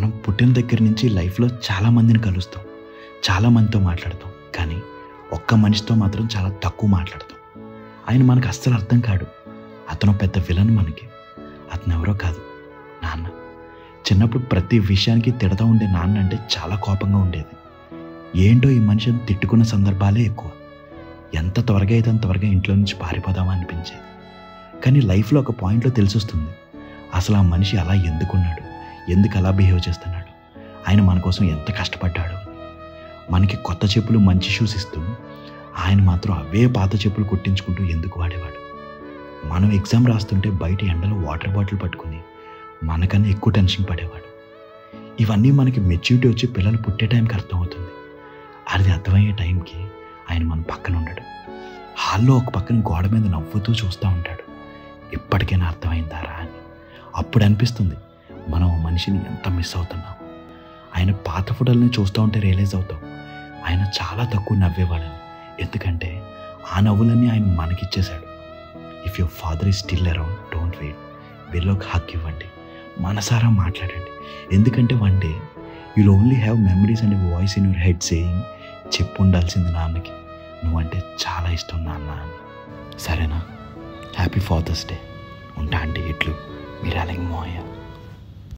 మనం పుట్టిన దగ్గర నుంచి లైఫ్లో చాలామందిని కలుస్తాం, చాలామందితో మాట్లాడతాం. కానీ ఒక్క మనిషితో మాత్రం చాలా తక్కువ మాట్లాడతాం. ఆయన మనకు అస్సలు అర్థం కాడు. అతను పెద్ద విలన్ మనకి. అతను ఎవరో కాదు, నాన్న. చిన్నప్పుడు ప్రతి విషయానికి తిడతా ఉండే నాన్న అంటే చాలా కోపంగా ఉండేది. ఏంటో ఈ మనిషిని తిట్టుకున్న సందర్భాలే ఎక్కువ. ఎంత త్వరగా అయితే అంత త్వరగా ఇంట్లో నుంచి పారిపోదామా అనిపించేది. కానీ లైఫ్లో ఒక పాయింట్లో తెలిసొస్తుంది, అసలు ఆ మనిషి అలా ఎందుకున్నాడు, ఎందుకు అలా బిహేవ్ చేస్తున్నాడు, ఆయన మన కోసం ఎంత కష్టపడ్డాడు. మనకి కొత్త చెప్పులు మంచి షూస్ ఇస్తూ ఆయన మాత్రం అవే పాత చెప్పులు కుట్టించుకుంటూ ఎందుకు వాడేవాడు. మనం ఎగ్జామ్ రాస్తుంటే బయట ఎండలో వాటర్ బాటిల్ పట్టుకుని మనకన్నా ఎక్కువ టెన్షన్ పడేవాడు. ఇవన్నీ మనకి మెచ్యూరిటీ వచ్చి పిల్లలు పుట్టే టైంకి అర్థమవుతుంది. అది అర్థమయ్యే టైంకి ఆయన మన పక్కన ఉండడు. హాల్లో ఒక పక్కన గోడ మీద నవ్వుతూ చూస్తూ ఉంటాడు. ఇప్పటికైనా అర్థమైందారా అని. అప్పుడు అనిపిస్తుంది మనం మనిషిని ఎంత మిస్ అవుతున్నాం. ఆయన పాత ఫోటోలని చూస్తూ ఉంటే రియలైజ్ అవుతాం ఆయన చాలా తక్కువ నవ్వేవాడని. ఎందుకంటే ఆ నవ్వులన్నీ ఆయన మనకిచ్చేశాడు. If your father is still around, don't wait, వీళ్ళకి హక్ ఇవ్వండి, మనసారా మాట్లాడండి. ఎందుకంటే one day you'll only have memories and voice in your head saying, చెప్పు ఉండాల్సింది నాన్నకి, నువ్వంటే చాలా ఇష్టం నాన్న అని. సరేనా? Happy father's day. ఉంటా అంటే ఇట్లు, మీరు అలాగే మోయ.